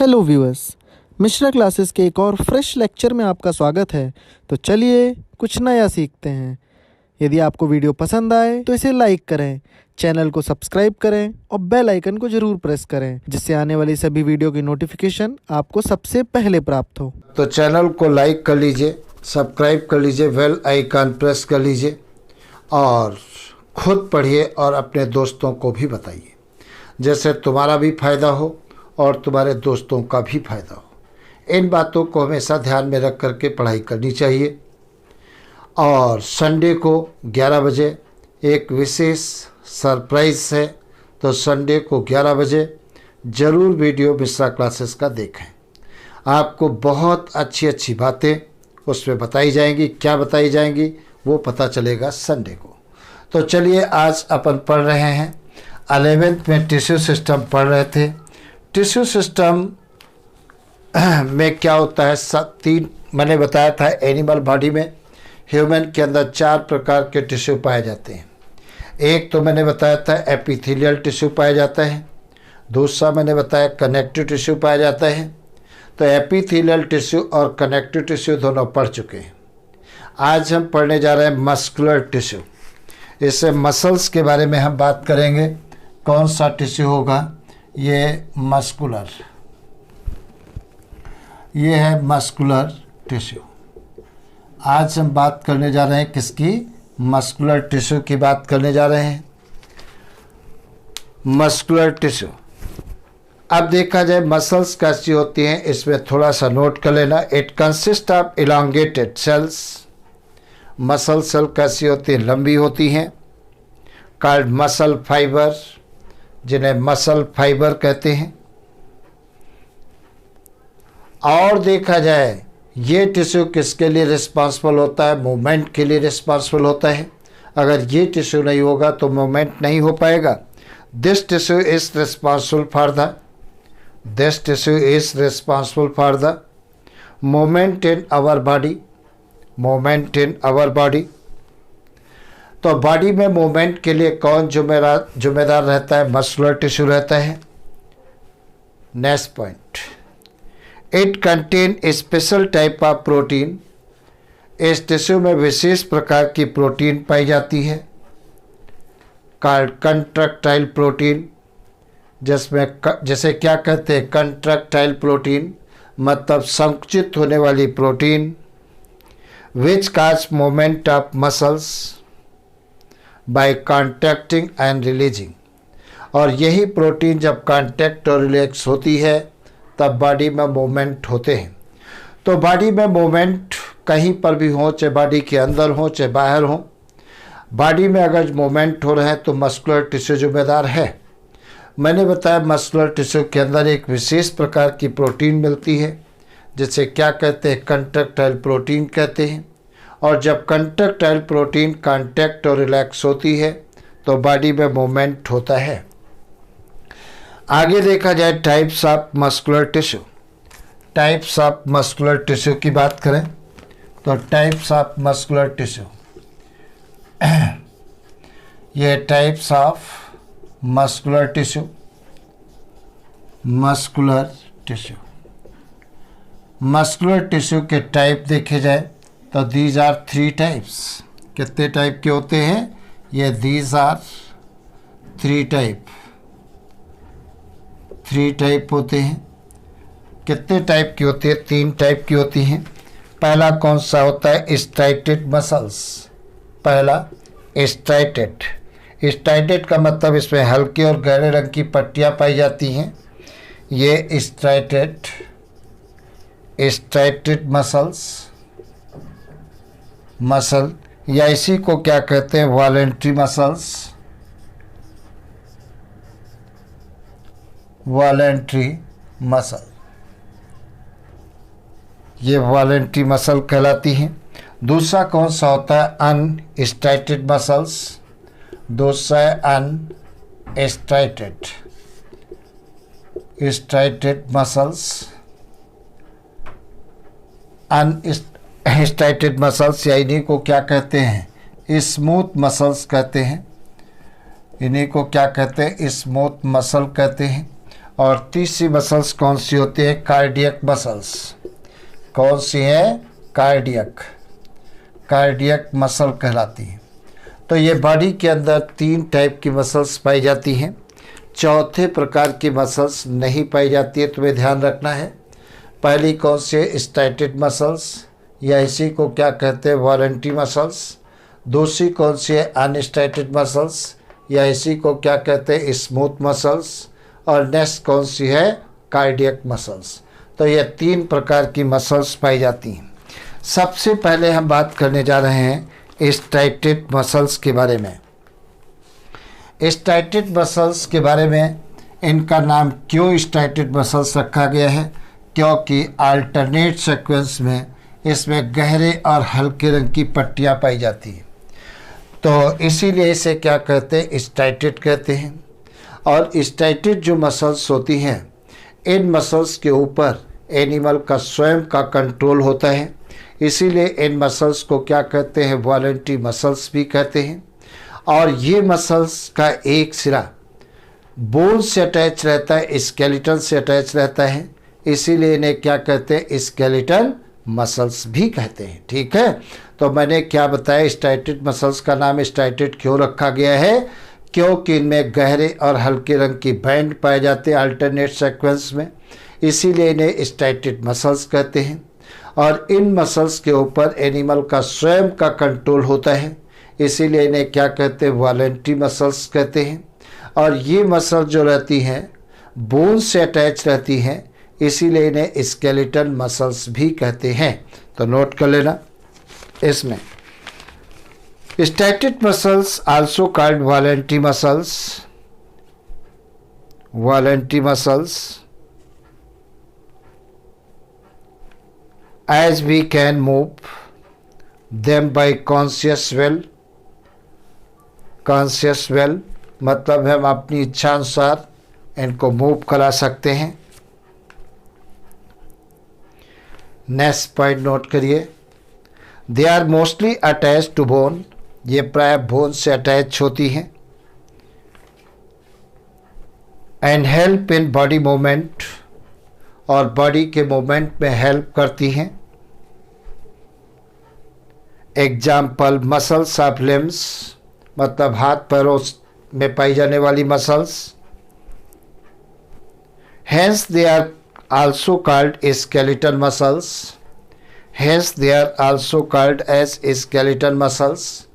Hello viewers, Mishra classes के एक और फ्रेश लेक्चर में आपका स्वागत है। तो चलिए कुछ नया सीखते हैं। यदि आपको वीडियो पसंद आए तो इसे लाइक करें, चैनल को सब्सक्राइब करें और बेल आइकन को जरूर प्रेस करें, जिससे आने वाली सभी वीडियो की नोटिफिकेशन आपको सबसे पहले प्राप्त हो। तो चैनल को लाइक कर लीजिए, सब्सक्राइब कर लीजिए, बेल आइकन प्रेस कर लीजिए और खुद पढ़िए और अपने दोस्तों को भी बताइए, जैसे तुम्हारा भी फ़ायदा हो और तुम्हारे दोस्तों का भी फ़ायदा हो। इन बातों को हमेशा ध्यान में रख करके पढ़ाई करनी चाहिए। और संडे को 11 बजे एक विशेष सरप्राइज़ है, तो संडे को 11 बजे ज़रूर वीडियो मिश्रा क्लासेस का देखें। आपको बहुत अच्छी अच्छी बातें उसमें बताई जाएंगी। क्या बताई जाएंगी वो पता चलेगा संडे को। तो चलिए आज अपन पढ़ रहे हैं 11th में टिश्यू सिस्टम पढ़ रहे थे। टिश्यू सिस्टम में क्या होता है, सब तीन मैंने बताया था। एनिमल बॉडी में ह्यूमन के अंदर 4 प्रकार के टिश्यू पाए जाते हैं। एक तो मैंने बताया था एपिथेलियल टिश्यू पाया जाता है, दूसरा मैंने बताया कनेक्टिव टिश्यू पाया जाता है। तो एपिथेलियल टिश्यू और कनेक्टिव टिश्यू दोनों पढ़ चुके हैं। आज हम पढ़ने जा रहे हैं मस्कुलर टिश्यू। इससे मसल्स के बारे में हम बात करेंगे। कौन सा टिश्यू होगा? ये मस्कुलर, ये है मस्कुलर टिश्यू। आज हम बात करने जा रहे हैं किसकी? मस्कुलर टिश्यू की बात करने जा रहे हैं। मस्कुलर टिश्यू, अब देखा जाए मसल्स कैसी होती हैं, इसमें थोड़ा सा नोट कर लेना। It consist of elongated cells. Muscle cell कैसी होती हैं? लंबी होती हैं। कॉल्ड मसल फाइबर, जिन्हें मसल फाइबर कहते हैं। और देखा जाए ये टिश्यू किसके लिए रिस्पॉन्सिबल होता है? मूवमेंट के लिए रिस्पॉन्सिबल होता है। अगर ये टिश्यू नहीं होगा तो मूवमेंट नहीं हो पाएगा। This tissue is responsible for the movement in our body. तो बॉडी में मूवमेंट के लिए कौन जिम्मेदार रहता है? मस्कुलर टिश्यू रहता है। Next point, it contain special type of protein. इस टिश्यू में विशेष प्रकार की प्रोटीन पाई जाती है, कॉल्ड कंट्रैक्टाइल प्रोटीन। जिसमें जैसे क्या कहते हैं? कंट्रैक्टाइल प्रोटीन मतलब संकुचित होने वाली protein. Which cause movement of muscles by contacting and releasing. और यही प्रोटीन जब कॉन्टैक्ट और रिलैक्स होती है तब बॉडी में मूवमेंट होते हैं। तो बॉडी में मूवमेंट कहीं पर भी हो, चाहे बॉडी के अंदर हो चाहे बाहर हो, बॉडी में अगर मूवमेंट हो रहे हैं तो मस्कुलर टिश्यू जिम्मेदार है। मैंने बताया मस्कुलर टिश्यू के अंदर एक विशेष प्रकार की प्रोटीन मिलती है, जिसे क्या कहते हैं? कंट्रैक्टाइल प्रोटीन कहते हैं। और जब कंट्रैक्टाइल प्रोटीन कॉन्टैक्ट और रिलैक्स होती है तो बॉडी में मूवमेंट होता है। आगे देखा जाए types of muscular tissue. Types of muscular tissue की बात करें तो टाइप्स ऑफ मस्कुलर टिश्यू, ये types of muscular tissue. Muscular tissue के टाइप देखे जाए तो दीज आर 3 टाइप्स। कितने टाइप के होते हैं? ये दीज आर 3 टाइप होते हैं। कितने टाइप की होती है? 3 टाइप की होती हैं। पहला कौन सा होता है? Striated muscles. पहला स्ट्राइटेड का मतलब इसमें हल्के और गहरे रंग की पट्टियाँ पाई जाती हैं। ये स्ट्राइटेड मसल या इसी को क्या कहते हैं? Voluntary muscle. ये वॉलेंट्री मसल कहलाती हैं। दूसरा कौन सा होता है? Unstriated muscles. दूसरा है अनस्ट्राइटेड मसल्स। अनस्ट्राइटेड मसल्स या इन्हीं को क्या कहते हैं? स्मूथ मसल्स कहते हैं। इन्हीं को क्या कहते हैं? स्मूथ मसल कहते हैं। और तीसरी मसल्स कौन सी होती है? Cardiac muscles. कौन सी है? कार्डियक मसल कहलाती है। तो ये बॉडी के अंदर 3 टाइप की मसल्स पाई जाती हैं। चौथे प्रकार की मसल्स नहीं पाई जाती है, तुम्हें ध्यान रखना है। पहली कौन सी है? स्टाइटेड मसल्स, या इसी को क्या कहते हैं? Voluntary muscles. दूसरी कौन सी है? अनस्टाइटेड मसल्स, या इसी को क्या कहते हैं? Smooth muscles. और नेक्स्ट कौन सी है? Cardiac muscles. तो ये 3 प्रकार की मसल्स पाई जाती हैं। सबसे पहले हम बात करने जा रहे हैं स्टाइटेड मसल्स के बारे में। स्टाइटेड मसल्स के बारे में, इनका नाम क्यों स्टाइटेड मसल्स रखा गया है? क्योंकि अल्टरनेट सीक्वेंस में इसमें गहरे और हल्के रंग की पट्टियाँ पाई जाती हैं, तो इसीलिए इसे क्या कहते हैं? स्टाइटेड कहते हैं। और स्टाइटेड जो मसल्स होती हैं, इन मसल्स के ऊपर एनिमल का स्वयं का कंट्रोल होता है, इसीलिए इन मसल्स को क्या कहते हैं? वॉलंटरी मसल्स भी कहते हैं। और ये मसल्स का एक सिरा बोन से अटैच रहता है, स्केलेटन से अटैच रहता है, इसीलिए इन्हें क्या कहते हैं? स्केलेटल मसल्स भी कहते हैं। ठीक है, तो मैंने क्या बताया? स्टाइटेड मसल्स का नाम स्टाइटेड क्यों रखा गया है? क्योंकि इनमें गहरे और हल्के रंग की बैंड पाए जाते हैं अल्टरनेट सीक्वेंस में, इसीलिए इन्हें स्टाइटेड मसल्स कहते हैं। और इन मसल्स के ऊपर एनिमल का स्वयं का कंट्रोल होता है, इसीलिए इन्हें क्या कहते हैं? वॉलंटरी मसल्स कहते हैं। और ये मसल जो रहती हैं बोन से अटैच रहती हैं, इसीलिए इन्हें स्केलेटल मसल्स भी कहते हैं। तो नोट कर लेना इसमें। स्टाइटेड muscles also called voluntary muscles as we can move them by conscious will, मतलब हम अपनी इच्छा अनुसार इनको मूव करा सकते हैं। नेक्स्ट पॉइंट नोट करिए। They are mostly attach to bone, ये प्राय बोन से अटैच होती हैं। And help in body movement, और बॉडी के मूवमेंट में हेल्प करती हैं। एग्जाम्पल मसल्स ऑफ लिम्स, मतलब हाथ पैरों में पाई जाने वाली muscles. Hence they are also called skeletal muscles,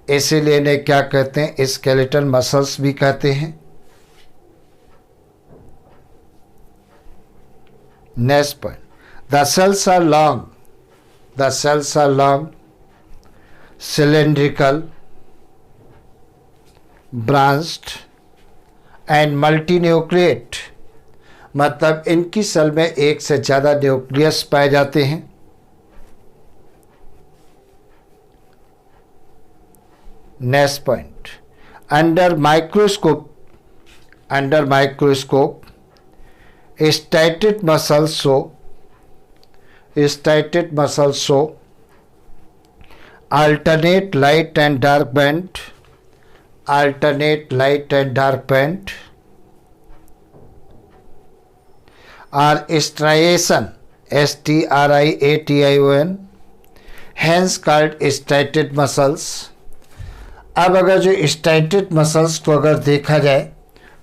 इसीलिए इन्हें क्या कहते हैं? स्केलेटल मसल्स भी कहते हैं। Next point, the cells are long, cylindrical, branched and multinucleate, मतलब इनकी सेल में एक से ज़्यादा न्यूक्लियस पाए जाते हैं। Next point, under microscope स्टाइटेड muscles show alternate light and dark band, or striation, striation, hence called स्टाइटेड muscles. अब अगर जो स्टाइटेड मसल्स को अगर देखा जाए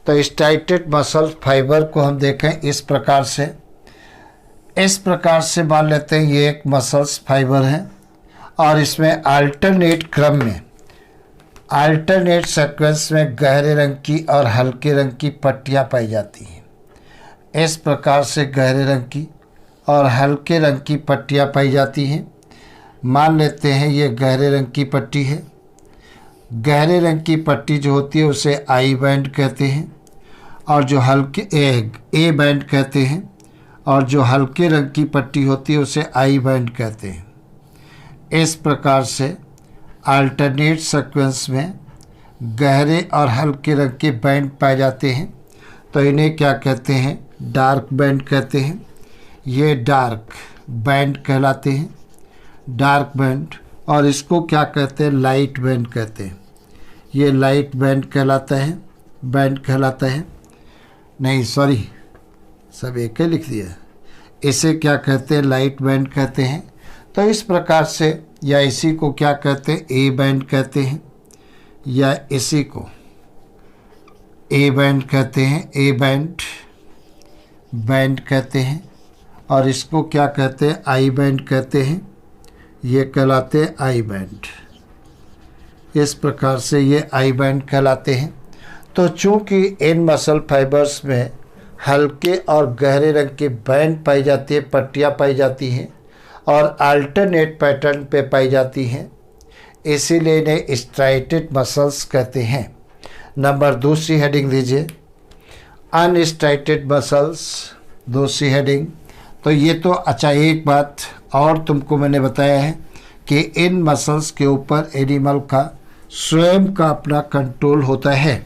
तो स्टाइटेड मसल फाइबर को हम देखें इस प्रकार से मान लेते हैं ये एक मसल्स फाइबर है, और इसमें अल्टरनेट क्रम में, अल्टरनेट सीक्वेंस में गहरे रंग की और हल्के रंग की पट्टियाँ पाई जाती हैं। इस प्रकार से गहरे रंग की और हल्के रंग की पट्टियाँ पाई जाती हैं। मान लेते हैं ये गहरे रंग की पट्टी है। गहरे रंग की पट्टी जो होती है उसे आई बैंड कहते हैं, और जो हल्के ए बैंड कहते हैं, और जो हल्के रंग की पट्टी होती है उसे आई बैंड कहते हैं। इस प्रकार से अल्टरनेट सीक्वेंस में गहरे और हल्के रंग के बैंड पाए जाते हैं, तो इन्हें क्या कहते हैं? डार्क बैंड कहते हैं। ये डार्क बैंड कहलाते हैं, डार्क बैंड। और इसको क्या कहते हैं? लाइट बैंड कहते हैं। ये लाइट बैंड कहलाता है, नहीं सॉरी, सब एक ही लिख दिया। इसे क्या कहते हैं? लाइट बैंड कहते हैं। तो इस प्रकार से, या इसी को क्या कहते हैं? ए बैंड कहते हैं, या इसी को ए बैंड कहते हैं, ए बैंड कहते हैं। और इसको क्या कहते हैं? आई बैंड कहते हैं। ये कहलाते हैं आई बैंड। इस प्रकार से ये आई बैंड कहलाते हैं। तो चूंकि इन मसल फाइबर्स में हल्के और गहरे रंग की बैंड पाई जाती है, पट्टियाँ पाई जाती हैं और अल्टरनेट पैटर्न पे पाई जाती हैं, इसीलिए इन्हें स्ट्राइटेड मसल्स कहते हैं। नंबर दूसरी हेडिंग दीजिए, अनस्ट्राइटेड मसल्स, दूसरी हेडिंग। तो ये तो अच्छा, एक बात और तुमको मैंने बताया है कि इन मसल्स के ऊपर एनिमल का स्वयं का अपना कंट्रोल होता है।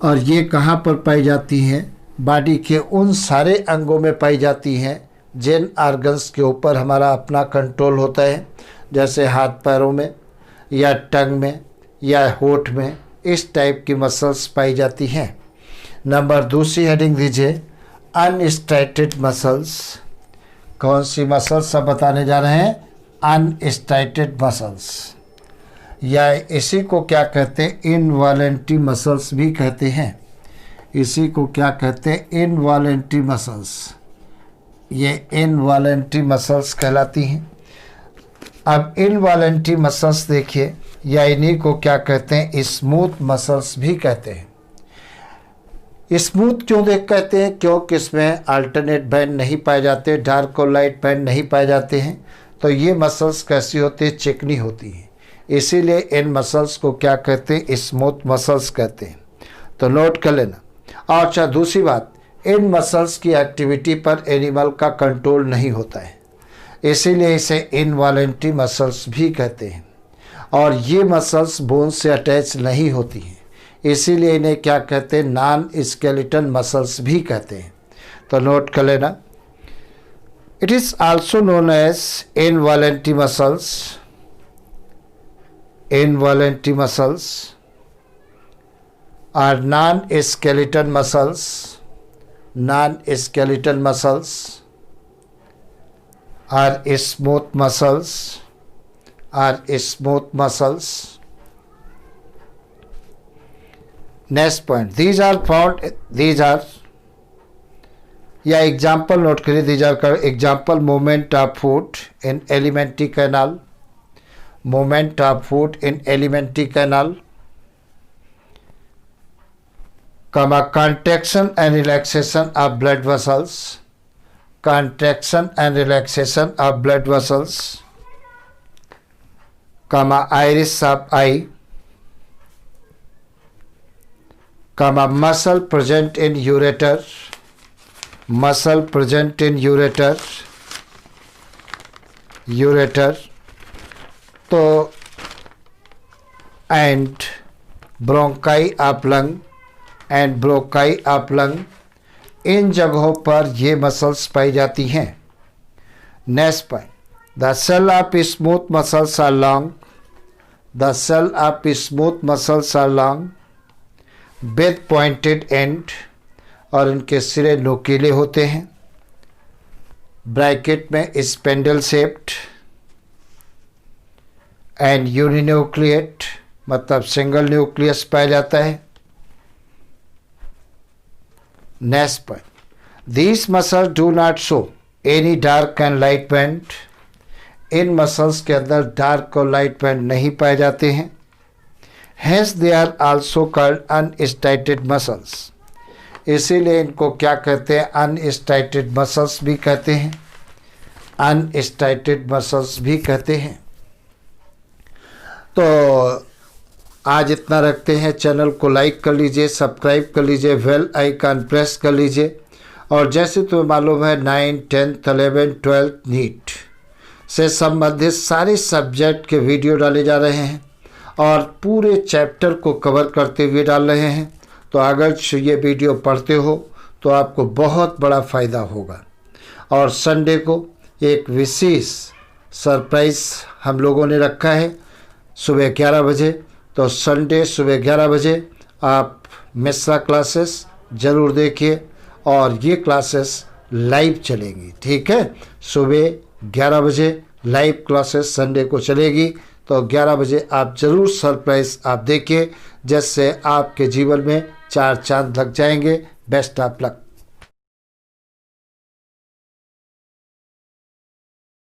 और ये कहाँ पर पाई जाती हैं? बॉडी के उन सारे अंगों में पाई जाती हैं जिन ऑर्गन्स के ऊपर हमारा अपना कंट्रोल होता है, जैसे हाथ पैरों में, या टंग में, या होठ में। इस टाइप की मसल्स पाई जाती हैं। नंबर दूसरी हेडिंग दीजिए, अनस्ट्राइटेड मसल्स। कौन सी मसल्स सब बताने जा रहे हैं? अनस्ट्राइटेड मसल्स, या इसी को क्या कहते हैं? इनवॉलेंटरी मसल्स भी कहते हैं। इसी को क्या कहते हैं? Involuntary muscles. ये इनवॉलेंटरी मसल्स कहलाती हैं। अब इनवॉलेंटरी मसल्स देखिए, या इन्हीं को क्या कहते हैं? स्मूथ मसल्स भी कहते हैं। स्मूथ क्यों कहते हैं? क्योंकि इसमें अल्टरनेट बैंड नहीं पाए जाते, डार्क और लाइट बैंड नहीं पाए जाते हैं। तो ये मसल्स कैसी होती है? चिकनी होती हैं। इसीलिए इन मसल्स को क्या कहते हैं? स्मूथ मसल्स कहते हैं। तो नोट कर लेना। और अच्छा, दूसरी बात, इन मसल्स की एक्टिविटी पर एनिमल का कंट्रोल नहीं होता है, इसीलिए इसे इनवॉलेंटरी मसल्स भी कहते हैं। और ये मसल्स बोन से अटैच नहीं होती हैं, इसीलिए इन्हें क्या कहते हैं? नॉन स्केलेटल मसल्स भी कहते हैं। तो नोट कर लेना। It is also known as involuntary muscles. Involuntary muscles are non-skeletal muscles. Non-skeletal muscles are smooth muscles. Are smooth muscles. Next point. These are found. These are. या example note करिए। These are example movement of foot in alimentary canal. Movement of foot in alimentary canal, contraction and relaxation of blood vessels, contraction and relaxation of blood vessels, iris of eye, muscle present in ureter, muscle present in ureter, तो and bronchi of lung and bronchi of lung, इन जगहों पर ये muscles पाई जाती हैं। Next point, the cell of smooth muscles are long. The cell of smooth muscles are long with pointed end, और इनके सिरे नोकीले होते हैं। ब्रैकेट में स्पेंडल शेप्ड एंड यूनिन्यूक्लिएट, मतलब सिंगल न्यूक्लियस पाया जाता है। Next point, these muscles do not show any dark and light band. In muscles के अंदर डार्क और लाइट बैंड नहीं पाए जाते हैं। Hence they are also called unstriated muscles. इसीलिए इनको क्या कहते हैं? अनस्ट्राइटेड मसल्स भी कहते हैं। अनस्ट्राइटेड मसल्स भी कहते हैं। तो आज इतना रखते हैं। चैनल को लाइक कर लीजिए, सब्सक्राइब कर लीजिए, बेल आइकन प्रेस कर लीजिए। और जैसे तुम्हें मालूम है 9, 10, 11, 12 नीट से संबंधित सारे सब्जेक्ट के वीडियो डाले जा रहे हैं और पूरे चैप्टर को कवर करते हुए डाल रहे हैं। तो अगर ये वीडियो पढ़ते हो तो आपको बहुत बड़ा फ़ायदा होगा। और संडे को एक विशेष सरप्राइज़ हम लोगों ने रखा है सुबह 11 बजे। तो संडे सुबह 11 बजे आप मिश्रा क्लासेस ज़रूर देखिए। और ये क्लासेस लाइव चलेंगी, ठीक है। सुबह 11 बजे लाइव क्लासेस संडे को चलेगी, तो 11 बजे आप ज़रूर सरप्राइज आप देखिए, जिससे आपके जीवन में 4 चांद लग जाएंगे। Best of luck.